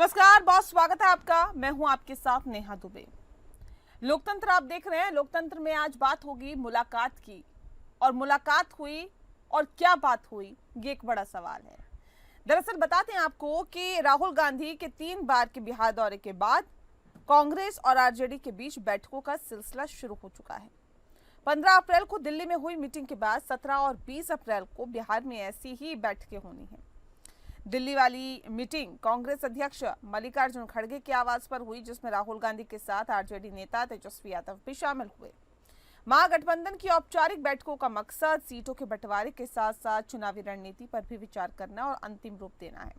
नमस्कार बॉस, स्वागत है आपका। मैं हूं आपके साथ नेहा दुबे। लोकतंत्र आप देख रहे हैं। लोकतंत्र में आज बात होगी मुलाकात की, और मुलाकात हुई और क्या बात हुई, ये एक बड़ा सवाल है। दरअसल बताते हैं आपको कि राहुल गांधी के 3 बार के बिहार दौरे के बाद कांग्रेस और आरजेडी के बीच बैठकों का सिलसिला शुरू हो चुका है। 15 अप्रैल को दिल्ली में हुई मीटिंग के बाद 17 और 20 अप्रैल को बिहार में ऐसी ही बैठकें होनी है। दिल्ली वाली मीटिंग कांग्रेस अध्यक्ष मल्लिकार्जुन खड़गे की आवाज पर हुई, जिसमें राहुल गांधी के साथ आरजेडी नेता तेजस्वी यादव भी शामिल हुए। महागठबंधन की औपचारिक बैठकों का मकसद सीटों के बंटवारे के साथ साथ चुनावी रणनीति पर भी विचार करना और अंतिम रूप देना है।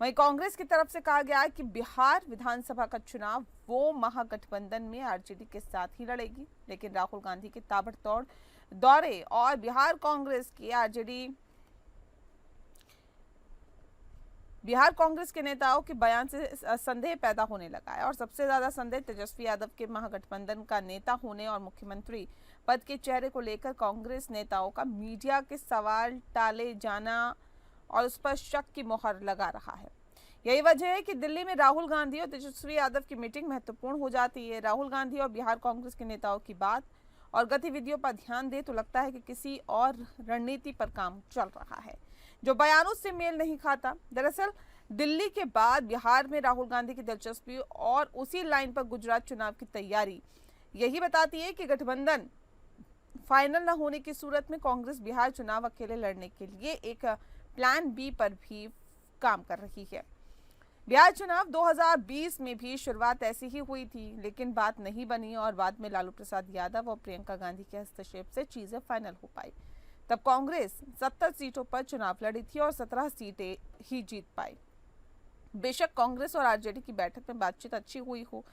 वहीं कांग्रेस की तरफ से कहा गया है कि बिहार विधानसभा का चुनाव वो महागठबंधन में आरजेडी के साथ ही लड़ेगी, लेकिन राहुल गांधी के ताबड़तोड़ दौरे और बिहार कांग्रेस के नेताओं के बयान से संदेह पैदा होने लगा है। और सबसे ज्यादा संदेह तेजस्वी यादव के महागठबंधन का नेता होने और मुख्यमंत्री पद के चेहरे को लेकर कांग्रेस नेताओं का मीडिया के सवाल टाले जाना और उस पर शक की मोहर लगा रहा है। यही वजह है कि दिल्ली में राहुल गांधी और तेजस्वी यादव की मीटिंग महत्वपूर्ण हो जाती है। राहुल गांधी और बिहार कांग्रेस के नेताओं की बात और गतिविधियों पर ध्यान दे तो लगता है कि किसी और रणनीति पर काम चल रहा है, जो बयानों से मेल नहीं खाता। दरअसल दिल्ली के बाद बिहार में राहुल गांधी की दिलचस्पी और उसी लाइन पर गुजरात चुनाव की तैयारी यही बताती है कि गठबंधन फाइनल न होने की सूरत में कांग्रेस बिहार चुनाव अकेले लड़ने के लिए एक प्लान बी पर भी काम कर रही है। बिहार चुनाव 2020 में भी शुरुआत ऐसी ही हुई थी, लेकिन बात नहीं बनी और बाद में लालू प्रसाद यादव और प्रियंका गांधी के हस्तक्षेप से चीजें फाइनल हो पाई। तब कांग्रेस 70 सीटों पर चुनाव लड़ी थी और 17 सीटें ही जीत पाई। बेशक कांग्रेस और आरजेडी की बैठक में बातचीत अच्छी हुई हो,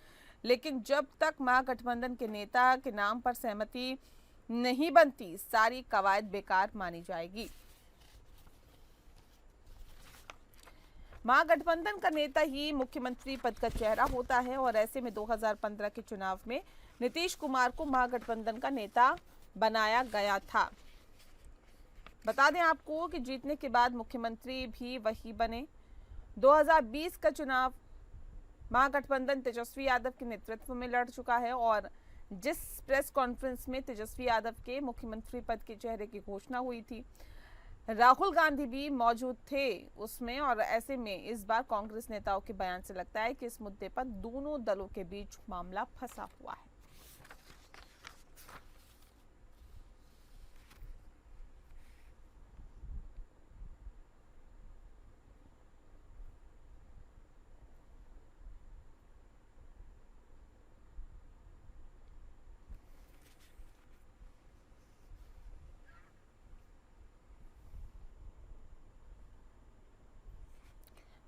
लेकिन जब तक महागठबंधन के नेता के नाम पर सहमति नहीं बनती, सारी कवायद बेकार मानी जाएगी। महागठबंधन का नेता ही मुख्यमंत्री पद का चेहरा होता है और ऐसे में 2015 के चुनाव में नीतीश कुमार को महागठबंधन का नेता बनाया गया था। बता दें आपको कि जीतने के बाद मुख्यमंत्री भी वही बने। 2020 का चुनाव महागठबंधन तेजस्वी यादव के नेतृत्व में लड़ चुका है और जिस प्रेस कॉन्फ्रेंस में तेजस्वी यादव के मुख्यमंत्री पद के चेहरे की घोषणा हुई थी, राहुल गांधी भी मौजूद थे उसमें। और ऐसे में इस बार कांग्रेस नेताओं के बयान से लगता है कि इस मुद्दे पर दोनों दलों के बीच मामला फंसा हुआ है।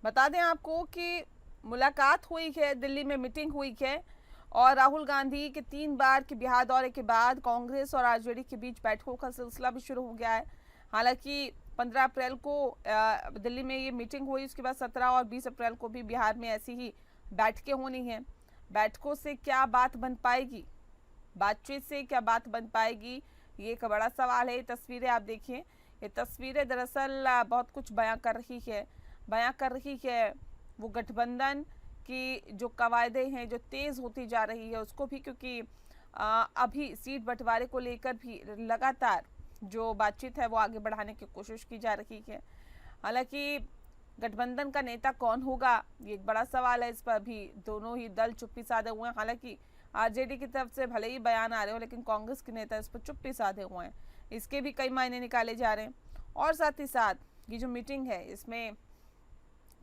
बता दें आपको कि मुलाकात हुई है, दिल्ली में मीटिंग हुई है और राहुल गांधी के 3 बार के बिहार दौरे के बाद कांग्रेस और आरजेडी के बीच बैठकों का सिलसिला भी शुरू हो गया है। हालांकि 15 अप्रैल को दिल्ली में ये मीटिंग हुई, उसके बाद 17 और 20 अप्रैल को भी बिहार में ऐसी ही बैठकें होनी हैं। बैठकों से क्या बात बन पाएगी, बातचीत से क्या बात बन पाएगी, ये एक बड़ा सवाल है। ये तस्वीरें आप देखिए, ये तस्वीरें दरअसल बहुत कुछ बयां कर रही है वो गठबंधन की जो कवायदें हैं जो तेज होती जा रही है उसको भी, क्योंकि अभी सीट बंटवारे को लेकर भी लगातार जो बातचीत है वो आगे बढ़ाने की कोशिश की जा रही है। हालांकि गठबंधन का नेता कौन होगा, ये एक बड़ा सवाल है। इस पर भी दोनों ही दल चुप्पी साधे हुए हैं। हालांकि आरजेडी की तरफ से भले ही बयान आ रहे हो, लेकिन कांग्रेस के नेता इस पर चुप्पी साधे हुए हैं। इसके भी कई मायने निकाले जा रहे हैं। और साथ ही साथ ये जो मीटिंग है, इसमें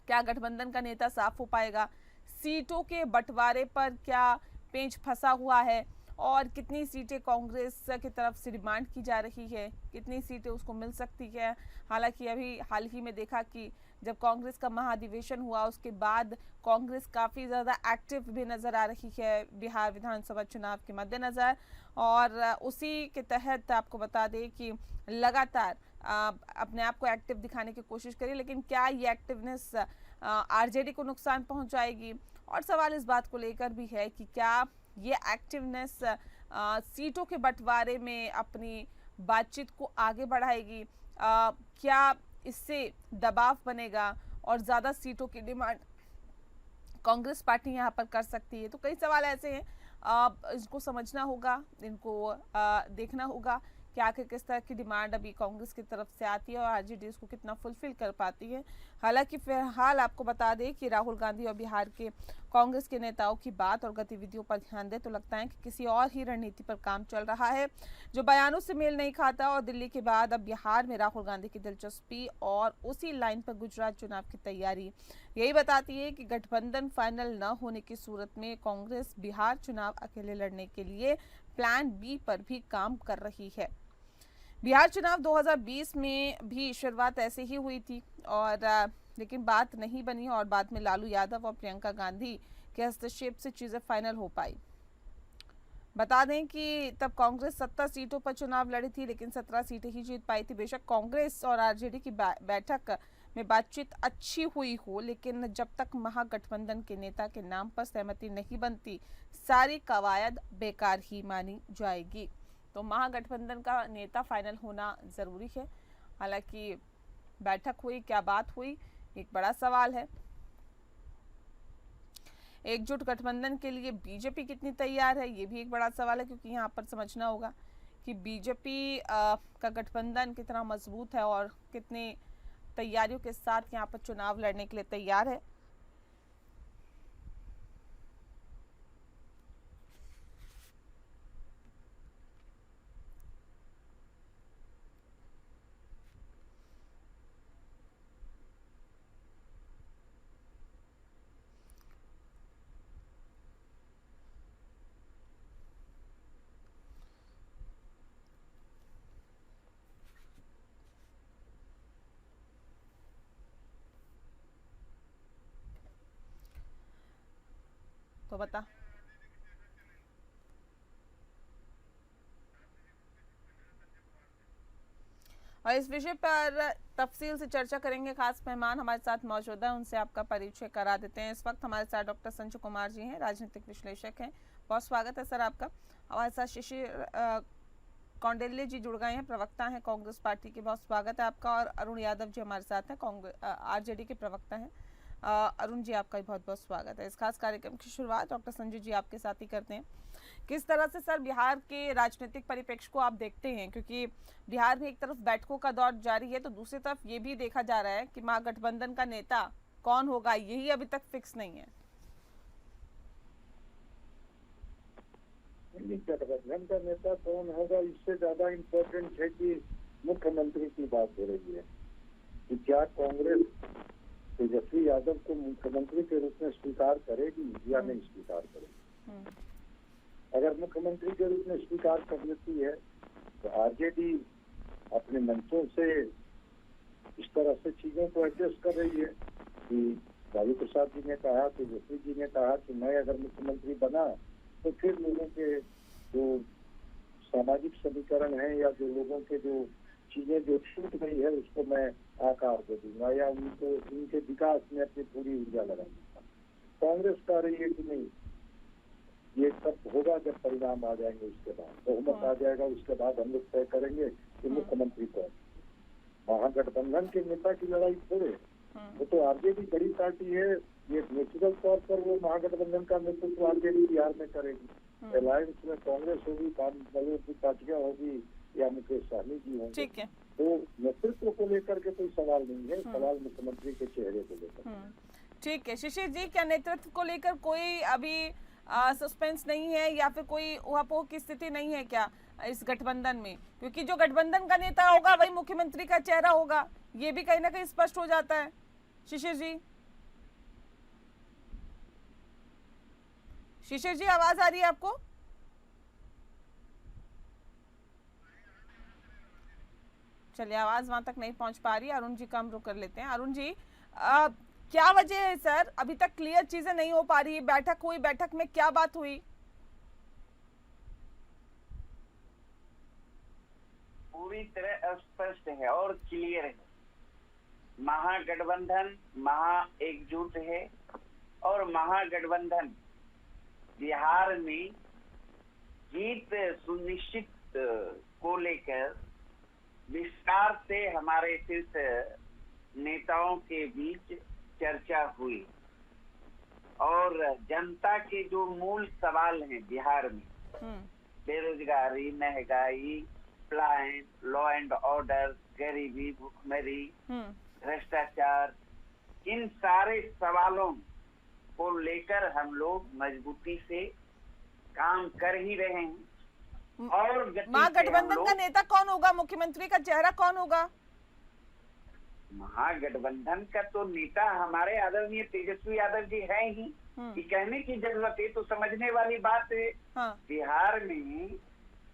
क्या गठबंधन का नेता साफ हो पाएगा, सीटों के बंटवारे पर क्या पेंच फंसा हुआ है और कितनी सीटें कांग्रेस की तरफ से डिमांड की जा रही है, कितनी सीटें उसको मिल सकती है। हालांकि अभी हाल ही में देखा कि जब कांग्रेस का महाधिवेशन हुआ उसके बाद कांग्रेस काफ़ी ज़्यादा एक्टिव भी नज़र आ रही है बिहार विधानसभा चुनाव के मद्देनज़र। और उसी के तहत आपको बता दें कि लगातार अपने आप को एक्टिव दिखाने की कोशिश करी, लेकिन क्या ये एक्टिवनेस आरजेडी को नुकसान पहुंचाएगी। और सवाल इस बात को लेकर भी है कि क्या ये एक्टिवनेस सीटों के बंटवारे में अपनी बातचीत को आगे बढ़ाएगी, क्या इससे दबाव बनेगा और ज़्यादा सीटों की डिमांड कांग्रेस पार्टी यहाँ पर कर सकती है। तो कई सवाल ऐसे हैं, इसको समझना होगा, इनको देखना होगा कि आखिर किस तरह की डिमांड अभी कांग्रेस की तरफ से आती है और आरजेडी इसको कितना फुलफिल कर पाती है। हालांकि फिलहाल आपको बता दें कि राहुल गांधी और बिहार के कांग्रेस के नेताओं की बात और गतिविधियों पर ध्यान दें तो लगता है कि किसी और ही रणनीति पर काम चल रहा है, जो बयानों से मेल नहीं खाता। और दिल्ली के बाद अब बिहार में राहुल गांधी की दिलचस्पी और उसी लाइन पर गुजरात चुनाव की तैयारी यही बताती है कि गठबंधन फाइनल न होने की सूरत में कांग्रेस बिहार चुनाव अकेले लड़ने के लिए प्लान बी पर भी काम कर रही है। बिहार चुनाव 2020 में भी शुरुआत ऐसे ही हुई थी और लेकिन बात नहीं बनी और बाद में लालू यादव और प्रियंका गांधी के हस्तक्षेप से चीजें फाइनल हो पाई। बता दें कि तब कांग्रेस 70 सीटों पर चुनाव लड़ी थी, लेकिन 17 सीटें ही जीत पाई थी। बेशक कांग्रेस और आरजेडी की बैठक में बातचीत अच्छी हुई हो, लेकिन जब तक महागठबंधन के नेता के नाम पर सहमति नहीं बनती, सारी कवायद बेकार ही मानी जाएगी। तो महागठबंधन का नेता फाइनल होना जरूरी है। हालांकि बैठक हुई, क्या बात हुई, एक बड़ा सवाल है। एकजुट गठबंधन के लिए बीजेपी कितनी तैयार है, ये भी एक बड़ा सवाल है, क्योंकि यहाँ पर समझना होगा कि बीजेपी का गठबंधन कितना मजबूत है और कितने तैयारियों के साथ यहाँ पर चुनाव लड़ने के लिए तैयार है। तो बता, और इस विषय पर तफसील से चर्चा करेंगे। खास मेहमान हमारे साथ मौजूद है, उनसे आपका परिचय करा देते हैं। इस वक्त हमारे साथ डॉक्टर संजय कुमार जी हैं, राजनीतिक विश्लेषक हैं। बहुत स्वागत है सर आपका। हमारे साथ शिशिर कौंडिल्य जी जुड़ गए हैं, प्रवक्ता हैं कांग्रेस पार्टी के। बहुत स्वागत है आपका। और अरुण यादव जी हमारे साथ हैं, कांग्रेस आरजेडी के प्रवक्ता हैं। अरुण जी आपका भी बहुत बहुत स्वागत है। इस खास कार्यक्रम की शुरुआत डॉक्टर संजय जी आपके साथ ही करते हैं। किस तरह से सर बिहार के राजनीतिक परिप्रेक्ष्य को आप देखते हैं, क्योंकि बिहार में एक तरफ बैठकों का दौर जारी है तो दूसरी तरफ ये भी देखा जा रहा है कि महागठबंधन का नेता कौन होगा यही अभी तक फिक्स नहीं है। गठबंधन का नेता कौन होगा इससे ज्यादा इम्पोर्टेंट है कि मुख्यमंत्री की बात हो रही है कि क्या कांग्रेस तेजस्वी यादव को मुख्यमंत्री के रूप में स्वीकार करेगी या नहीं स्वीकार करेगी। अगर मुख्यमंत्री के रूप में स्वीकार कर लेती है तो आरजेडी अपने मंचों से इस तरह से चीजों को एडजस्ट कर रही है कि लालू प्रसाद जी ने कहा, तेजस्वी जी ने कहा कि मैं अगर मुख्यमंत्री बना तो फिर लोगों के जो सामाजिक समीकरण है या जो लोगों के जो चीजें जो छूट गई है उसको मैं आकार दे दूंगा या उनको उनके विकास में अपनी पूरी ऊर्जा लगा दूंगा। कांग्रेस कह रही है कि नहीं, ये सब होगा जब परिणाम आ जाएंगे, उसके बाद बहुमत आ जाएगा, उसके बाद हम लोग तय करेंगे कि मुख्यमंत्री कौन। महागठबंधन के नेता की लड़ाई थोड़े, वो तो आरजेडी बड़ी पार्टी है, ये नेचुरल तौर पर वो महागठबंधन का नेतृत्व आरजेडी बिहार में करेगी। अलायंस में कांग्रेस होगी, दलों की पार्टियां होगी या मुकेश सहनी जी होंगे। ठीक है, तो नेतृत्व को लेकर के कोई सवाल नहीं है, सवाल मुख्यमंत्री के चेहरे को लेकर। ठीक है शिशिर जी, क्या नेतृत्व को लेकर कोई अभी सस्पेंस नहीं है या फिर कोई उहापोह की स्थिति नहीं है क्या इस गठबंधन में? क्योंकि जो गठबंधन का नेता होगा वही मुख्यमंत्री का चेहरा होगा, ये भी कहीं ना कहीं स्पष्ट हो जाता है। शिशिर जी आवाज आ रही है आपको? चलिए, आवाज वहां तक नहीं पहुंच पा रही। अरुण जी का हम रुक कर लेते हैं। अरुण जी, क्या वजह है सर, अभी तक क्लियर चीजें नहीं हो पा रही? बैठक हुई, बैठक में क्या बात हुई? पूरी तरह स्पष्ट है और क्लियर है। महागठबंधन महा एकजुट है और महागठबंधन बिहार में जीत सुनिश्चित को लेकर विस्तार से हमारे शीर्ष नेताओं के बीच चर्चा हुई और जनता के जो मूल सवाल हैं बिहार में, बेरोजगारी, महंगाई, पलायन, लॉ एंड ऑर्डर, गरीबी, भूखमरी, भ्रष्टाचार, इन सारे सवालों को लेकर हम लोग मजबूती से काम कर ही रहे हैं। और महागठबंधन का नेता कौन होगा, मुख्यमंत्री का चेहरा कौन होगा? महागठबंधन का तो नेता हमारे आदरणीय तेजस्वी यादव जी है ही, कि कहने की जरूरत है। तो समझने वाली बात है, बिहार में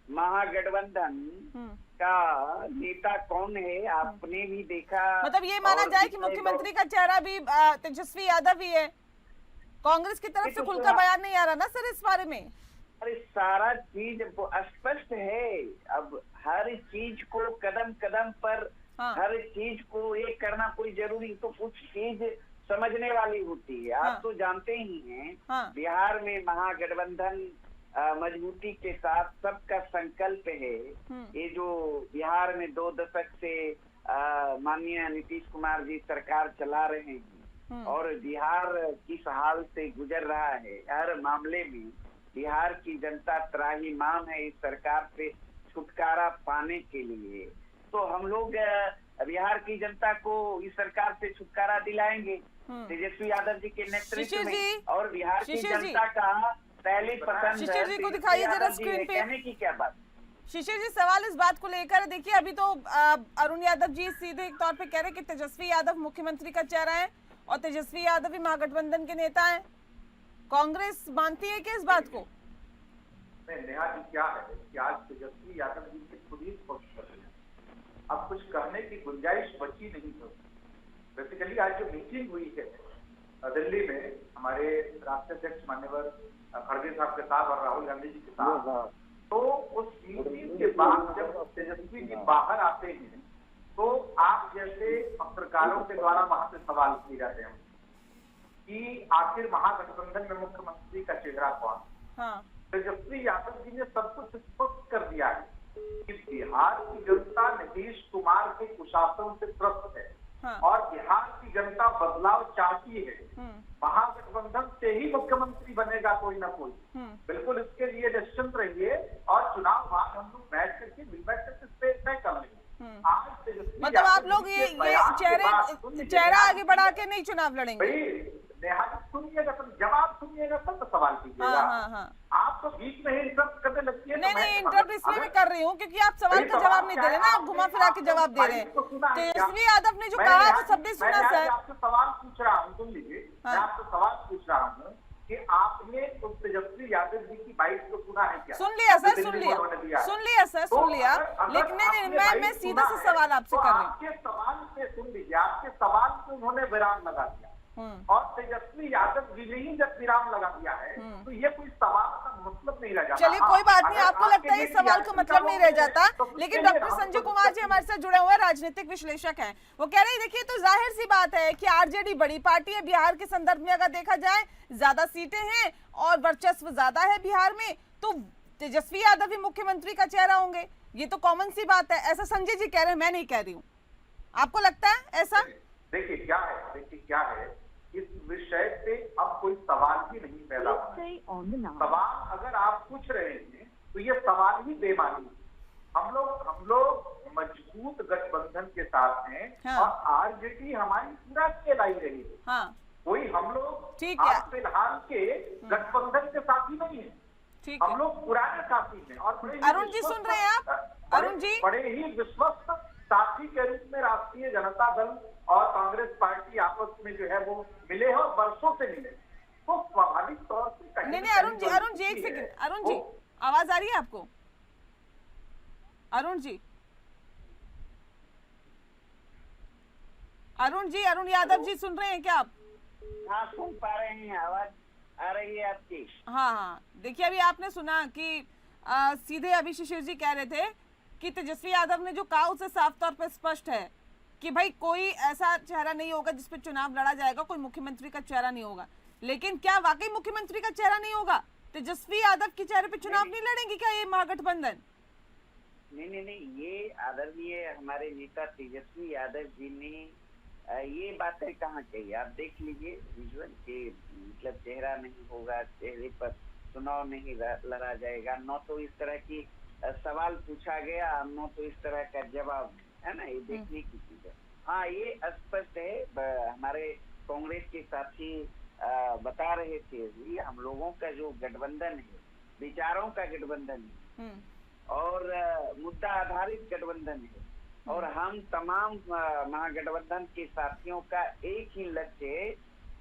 महागठबंधन का नेता कौन है आपने भी देखा। मतलब ये माना जाए कि मुख्यमंत्री का चेहरा भी तेजस्वी यादव ही है। कांग्रेस की तरफ से खुलकर बयान नहीं आ रहा ना सर इस बारे में? अरे सारा चीज स्पष्ट है। अब हर चीज को कदम कदम पर हर चीज को ये करना कोई जरूरी, तो कुछ चीज समझने वाली होती है। आप तो जानते ही हैं बिहार में महागठबंधन मजबूती के साथ सबका संकल्प है। ये जो बिहार में 2 दशक से माननीय नीतीश कुमार जी सरकार चला रहे हैं और बिहार किस हाल से गुजर रहा है, हर मामले में बिहार की जनता त्राहिमाम है इस सरकार से छुटकारा पाने के लिए। तो हम लोग बिहार की जनता को इस सरकार से छुटकारा दिलाएंगे तेजस्वी यादव जी के नेतृत्व में। और बिहार की जनता का पहली पसंद शिशिर जी को दिखाइए जरा स्क्रीन पे। कहने की क्या बात? शिशिर जी सवाल इस बात को लेकर, देखिए अभी तो अरुण यादव जी सीधे तौर पे कह रहे कि तेजस्वी यादव मुख्यमंत्री का चेहरा है और तेजस्वी यादव ही महागठबंधन के नेता हैं। कांग्रेस मानती है कि इस बात को? नेहा जी क्या है कि आज तेजस्वी यादव जी के खुद ही स्पष्ट कर रहे हैं, अब कुछ करने की गुंजाइश बची नहीं है। बेसिकली आज जो मीटिंग हुई है दिल्ली में हमारे राष्ट्रीय अध्यक्ष मान्यवर खड़गे साहब के साथ और राहुल गांधी जी के साथ, तो उस मीटिंग के बाद जब तेजस्वी जी बाहर आते हैं तो आप जैसे पत्रकारों के द्वारा वहां से सवाल किए जाते हैं कि आखिर महागठबंधन में मुख्यमंत्री का चेहरा कौन? तेजस्वी यादव जी ने सब कुछ स्पष्ट कर दिया है कि बिहार की जनता नीतीश कुमार के कुशासन से त्रस्त है और बिहार की जनता बदलाव चाहती है। महागठबंधन से ही मुख्यमंत्री बनेगा कोई ना कोई, बिल्कुल इसके लिए निश्चिंत रहिए और चुनाव बाद हम लोग बैठ करके तय कर लेंगे। आज मतलब आप लोग ये चेहरा आगे बढ़ा के नहीं चुनाव लड़ेंगे? सुनिएगा, जवाब सुनिएगा तब तो सवाल कीजिएगा। आप तो बीच में ही इंटरप्ट करने लगती है। नहीं इंटरप्ट इसलिए मैं कर रही हूँ क्योंकि आप सवाल का जवाब नहीं दे रहे ना, आप घुमा फिरा के जवाब दे रहे हैं। तेजस्वी यादव ने जो कहा वो सबने सुना सर। आपसे सवाल पूछ रहा हूँ, सुन लीजिए, मैं आपसे सवाल पूछ रहा हूँ कि आपने उस तेजस्वी यादव जी की बाइट को सुना है क्या? सुन लिया सर, सुन लिया सर, सुन लिया। लेकिन मैं सीधा से सवाल आपसे कर रही हूँ। आपके सवाल पे सुन लीजिए, आपके सवाल पे उन्होंने विराम लगा दिया और तेजस्वी यादव जी ने ही जब विराम लगा दिया है तो ये कोई सवाल का मतलब नहीं रह जाता। चलिए कोई बात नहीं, आपको लगता है इस सवाल का मतलब नहीं रह जाता, लेकिन डॉक्टर संजय कुमार जी हमारे साथ जुड़े हुए राजनीतिक विश्लेषक हैं। वो कह रहे हैं देखिए तो जाहिर सी बात है कि आरजेडी बड़ी पार्टी है बिहार के संदर्भ में, अगर देखा जाए ज्यादा सीटें हैं और वर्चस्व ज्यादा है बिहार में, तो तेजस्वी यादव ही मुख्यमंत्री का चेहरा होंगे। ये तो कॉमन सी बात है, ऐसा संजय जी कह रहे हैं, मैं नहीं कह रही हूँ। आपको लगता है ऐसा? देखिए क्या है इस विषय पे अब कोई सवाल ही नहीं पैदा होना। सवाल अगर आप पूछ रहे हैं तो ये सवाल ही बेमानी है। हम लोग मजबूत गठबंधन के साथ हैं और आरजेडी हमारी पूरा खेलाई रही है। कोई हम लोग फिलहाल के गठबंधन के साथी नहीं है, हम लोग पुराने साथी हैं। और अरुण जी सुन रहे हैं आप? अरुण जी बड़े ही विश्वस्त साथी के रूप में राष्ट्रीय जनता दल और कांग्रेस पार्टी आपस में जो है वो मिले हैं और वर्षों से मिले, तो स्वाभाविक तौर से नहीं अरुण जी एक सेकंड, अरुण जी आवाज आ रही है आपको? अरुण जी अरुण यादव जी सुन रहे हैं क्या आप? हाँ सुन पा रहे हैं, आवाज आ रही है आपकी? हाँ देखिए अभी आपने सुना कि सीधे अभी शिशिर जी कह रहे थे कि तेजस्वी यादव ने जो कहा उसे साफ तौर पर स्पष्ट है कि भाई कोई ऐसा चेहरा नहीं होगा जिसपे चुनाव लड़ा जाएगा, कोई मुख्यमंत्री का चेहरा नहीं होगा। लेकिन क्या वाकई मुख्यमंत्री का चेहरा नहीं होगा? तेजस्वी यादव के चेहरे पे चुनाव नहीं लड़ेंगे क्या ये महागठबंधन? नहीं, ये आदरणीय हमारे नेता तेजस्वी यादव जी ने ये बातें कहाँ कही? आप देख लीजिए विजुअल के, मतलब चेहरा नहीं होगा, चेहरे पर चुनाव नहीं लड़ा जाएगा, न तो इस तरह की सवाल पूछा गया, न तो इस तरह का जवाब, है ना, ये देखने की चीज है। हाँ, ये स्पष्ट है। हमारे कांग्रेस के साथी बता रहे थे, ये हम लोगों का जो गठबंधन है, विचारों का गठबंधन है और मुद्दा आधारित गठबंधन है, और हम तमाम महागठबंधन के साथियों का एक ही लक्ष्य है।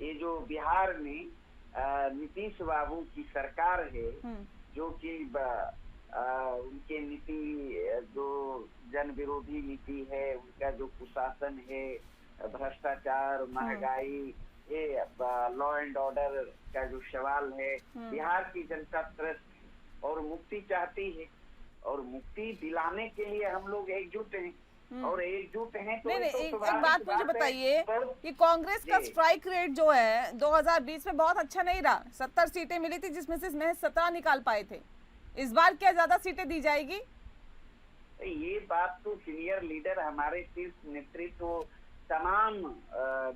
ये जो बिहार में नीतीश बाबू की सरकार है, जो कि उनके नीति जो जन विरोधी नीति है, उनका जो कुशासन है, भ्रष्टाचार, महंगाई, ये लॉ एंड ऑर्डर का जो सवाल है, बिहार की जनता त्रस्त और मुक्ति चाहती है, और मुक्ति दिलाने के लिए हम लोग एकजुट हैं, और एकजुट हैं तो नहीं, तो एक बात मुझे बताइए कि कांग्रेस का स्ट्राइक रेट जो है 2020 में बहुत अच्छा नहीं रहा। 70 सीटें मिली थी, जिसमें से महज 17 निकाल पाए थे। इस बार क्या ज्यादा सीटें दी जाएगी? ये बात तो सीनियर लीडर, हमारे शीर्ष नेतृत्व, तमाम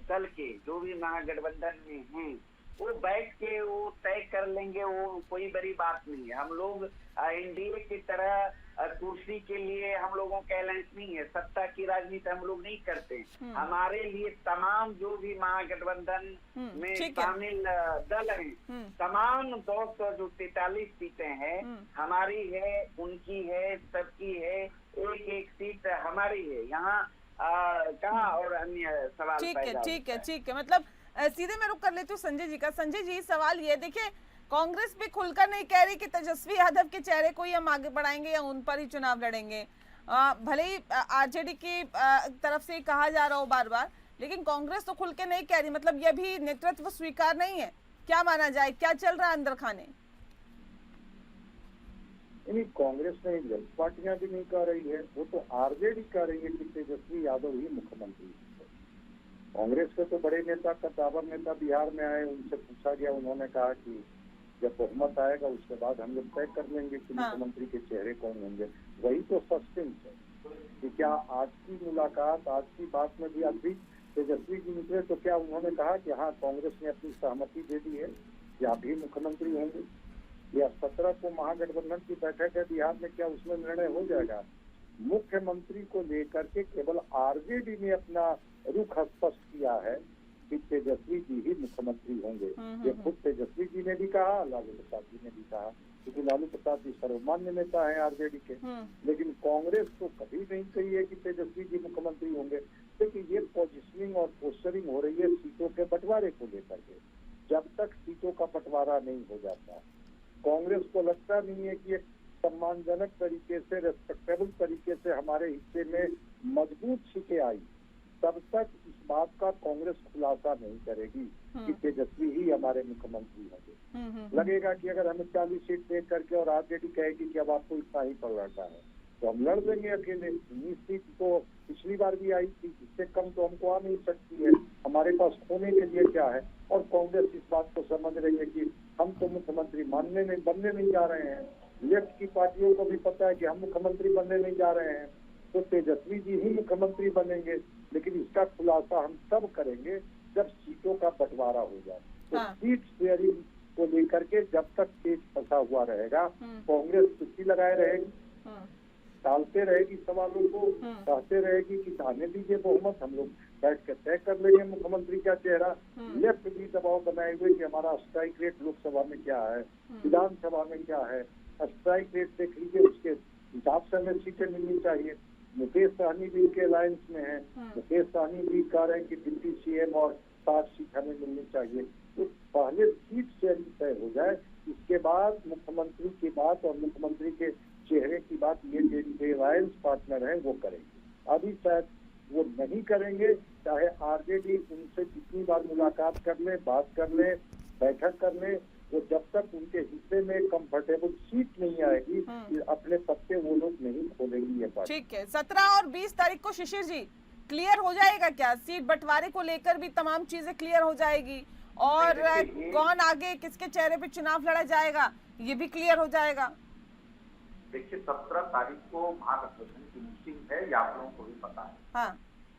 दल के जो भी महागठबंधन में हैं, वो बैठ के वो तय कर लेंगे, वो कोई बड़ी बात नहीं है। हम लोग एनडीए की तरह कुर्सी के लिए हम लोगों का अलायंस नहीं है, सत्ता की राजनीति हम लोग नहीं करते। हमारे लिए तमाम जो भी महागठबंधन में शामिल दल हैं, तमाम 243 सीटें हैं, हमारी है, उनकी है, सबकी है, एक सीट हमारी है। यहाँ कहाँ और अन्य सवाल ठीक है। मतलब सीधे मैं रुक कर लेती हूँ संजय जी का। संजय जी, सवाल ये देखिए, कांग्रेस भी खुलकर नहीं कह रही कि तेजस्वी यादव के चेहरे को ही हम आगे बढ़ाएंगे या उन पर ही चुनाव लड़ेंगे। भले ही आरजेडी की तरफ से कहा जा रहा हो बार बार, लेकिन कांग्रेस तो खुल के नहीं कह रही। मतलब ये भी नेतृत्व स्वीकार नहीं है, क्या माना जाए? क्या चल रहा है अंदर खाने? कांग्रेस नहीं, जब पार्टियां भी नहीं कह रही है, वो तो आरजेडी कह रही है कि तेजस्वी यादव ही मुख्यमंत्री। कांग्रेस के तो बड़े नेता, कद्दावर नेता बिहार में आए, उनसे पूछा गया, उन्होंने कहा कि जब बहुमत आएगा उसके बाद हम लोग तय कर लेंगे कि मुख्यमंत्री के चेहरे कौन होंगे। वही तो सस्पेंस है कि क्या आज की मुलाकात, आज की बात में भी अभी तेजस्वी जी निकले तो क्या उन्होंने कहा कि हाँ, कांग्रेस ने अपनी सहमति दे दी है कि आप भी मुख्यमंत्री होंगे, या 17 को महागठबंधन की बैठक है बिहार में, क्या उसमें निर्णय हो जाएगा? मुख्यमंत्री को लेकर के केवल आरजेडी ने अपना रुख स्पष्ट किया है कि तेजस्वी जी ही मुख्यमंत्री होंगे। ये खुद तेजस्वी जी ने भी कहा, लालू प्रसाद जी ने भी कहा, क्योंकि लालू प्रसाद जी सर्वमान्य नेता है आरजेडी के। लेकिन कांग्रेस तो कभी नहीं कही है कि तेजस्वी जी मुख्यमंत्री होंगे। लेकिन ये पोजिशनिंग और पोस्टरिंग हो रही है सीटों के बंटवारे को लेकर के। जब तक सीटों का बंटवारा नहीं हो जाता, कांग्रेस को लगता नहीं है कि एक सम्मानजनक तरीके से, रेस्पेक्टेबल तरीके से हमारे हिस्से में मजबूत सीटें आई, तब तक इस बात का कांग्रेस खुलासा नहीं करेगी कि तेजस्वी ही हमारे मुख्यमंत्री होंगे। लगेगा कि अगर हमें 40 सीट दे करके और आरजेडी कहेगी कि अब आपको इतना ही पर लड़ना है, तो हम लड़ देंगे अकेले। 19 सीट तो पिछली बार भी आई थी, इससे कम तो हमको आ नहीं सकती है। हमारे पास खोने के लिए क्या है? और कांग्रेस इस बात को समझ रही है कि हम तो मुख्यमंत्री बनने नहीं जा रहे हैं। लेफ्ट की पार्टियों को भी पता है कि हम मुख्यमंत्री बनने नहीं जा रहे हैं, तो तेजस्वी जी ही मुख्यमंत्री बनेंगे। लेकिन इसका खुलासा हम तब करेंगे जब सीटों का बंटवारा हो जाए। तो सीट शेयरिंग को लेकर के जब तक पेच फंसा हुआ रहेगा, कांग्रेस चुप्पी लगाए रहेगी, टालते रहेगी सवालों को, कहते रहेगी कि आने दीजिए बहुमत, हम लोग बैठ के तय कर लेंगे मुख्यमंत्री का चेहरा। लेफ्ट भी दबाव बनाए हुए कि हमारा स्ट्राइक रेट लोकसभा में क्या है, विधानसभा में क्या है, स्ट्राइक रेट देख लीजिए, उसके हिसाब से हमें सीटें मिलनी चाहिए। मुकेश सहनी भी के अलायंस में है, मुकेश सहनी भी कह रहे हैं कि डिप्टी सीएम और 60 सीट हमें मिलनी चाहिए। तो पहले सीट शेयरिंग तय हो जाए, इसके बाद मुख्यमंत्री की बात और मुख्यमंत्री के चेहरे की बात ये जो अलायंस पार्टनर है वो करेंगे। अभी शायद वो नहीं करेंगे, चाहे आरजेडी उनसे जितनी बार मुलाकात कर ले, बात कर ले, बैठक कर ले, वो जब तक उनके हिस्से में कंफर्टेबल सीट नहीं आएगी, अपने पत्ते वो लोग नहीं खोलेंगी ये बात। ठीक है, 17 और 20 तारीख को शिशिर जी क्लियर हो जाएगा क्या? सीट बंटवारे को लेकर भी तमाम चीजें क्लियर हो जाएगी, और कौन आगे किसके चेहरे पे चुनाव लड़ा जाएगा ये भी क्लियर हो जाएगा। देखिए, 17 तारीख को महागठबंधन की मीटिंग है, ये आप लोगों को भी पता है। हाँ।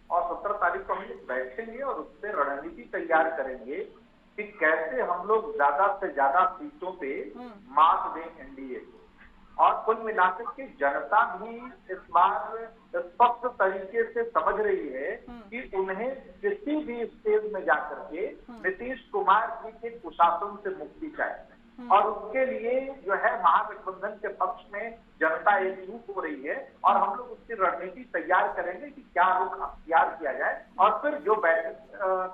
और 17 तारीख को हम लोग बैठेंगे और उस पर रणनीति तैयार करेंगे कि कैसे हम लोग ज्यादा से ज्यादा सीटों पे मात दें एनडीए को। और कुल मिलाकर के जनता भी इस बार स्पष्ट तरीके से समझ रही है कि उन्हें किसी भी स्टेज में जाकर के नीतीश कुमार जी के कुशासन से मुक्ति चाहिए और उसके लिए जो है महागठबंधन के पक्ष में जनता एकजुट हो रही है और हम लोग उसकी रणनीति तैयार करेंगे कि क्या रुख अख्तियार किया जाए और फिर जो बैठक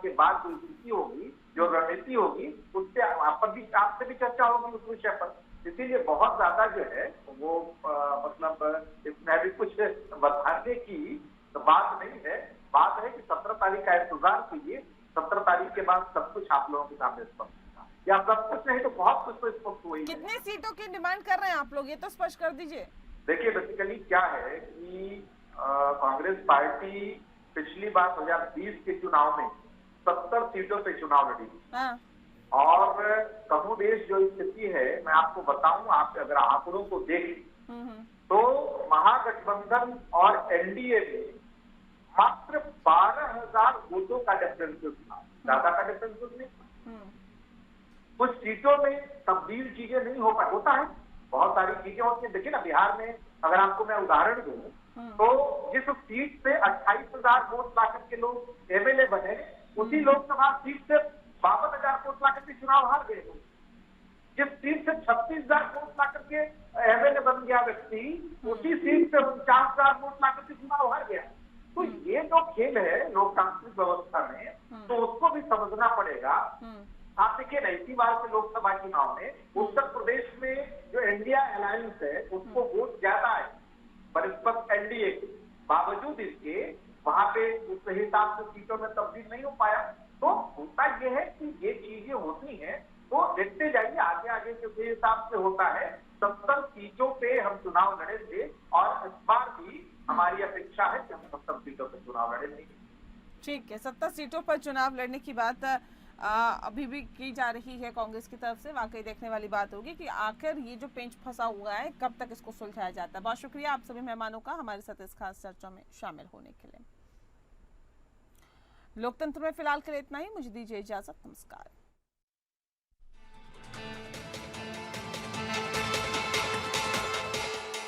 के बाद जो नीति होगी, जो रणनीति होगी, उससे आपसे भी चर्चा होगी उस विषय पर। इसीलिए बहुत ज्यादा जो है वो मतलब इसमें अभी कुछ बताने की बात नहीं है। बात है कि 17 तारीख का इंतजार कीजिए, 17 तारीख के बाद सब कुछ आप लोगों के सामने स्पष्ट होगा, या सब कुछ नहीं तो बहुत कुछ तो स्पष्ट हुई। कितने सीटों की डिमांड कर रहे हैं आप लोग, ये तो स्पष्ट कर दीजिए। देखिए बेसिकली क्या है कि कांग्रेस पार्टी पिछली बार 2020 के चुनाव में 70 सीटों पे चुनाव लड़ी और कमोबेश जो स्थिति है मैं आपको बताऊं, आप अगर आंकड़ों को देखें तो महागठबंधन और एनडीए में मात्र 12,000 वोटों का डिफरेंस था, ज्यादा का डिफरेंस नहीं। कुछ सीटों में तब्दील चीजें नहीं हो पाई, होता है बहुत सारी चीजें होती है। देखिए ना बिहार में अगर आपको मैं उदाहरण दूं तो जिस सीट से 28,000 वोट लाकर के लोग एमएलए बने, उसी लोकसभा सीट से 52,000 वोट ला करके चुनाव हार गए। जिस सीट से 36,000 वोट ला करके एमएलए बन गया व्यक्ति, उसी सीट से 49,000 वोट ला करके चुनाव हार गया। तो ये जो खेल है लोकतांत्रिक व्यवस्था में, तो उसको भी समझना पड़ेगा। आप देखिए ना इसी बार के लोकसभा चुनाव में उत्तर प्रदेश में जो इंडिया अलायंस है उसको वोट ज्यादा है बनिस्पत एनडीए के, बावजूद इसके वहां पे उस हिसाब से सीटों में तब्दील नहीं हो पाया। तो होता यह है कि ये चीजें होती हैं, तो देखते जाइए आगे आगे के हिसाब से होता है। 70 सीटों पे हम चुनाव लड़ेंगे और इस बार भी हमारी अपेक्षा है कि हम 70 सीटों पे चुनाव लड़ेंगे। ठीक है, 70 सीटों पर चुनाव लड़ने की बात अभी भी की जा रही है कांग्रेस की तरफ से। वाकई देखने वाली बात होगी कि आखिर ये जो पेंच फंसा हुआ है कब तक इसको सुलझाया जाता है। बहुत शुक्रिया आप सभी मेहमानों का हमारे साथ इस खास चर्चा में शामिल होने के लिए। लोकतंत्र में फिलहाल के लिए इतना ही, मुझे दीजिए इजाजत, नमस्कार।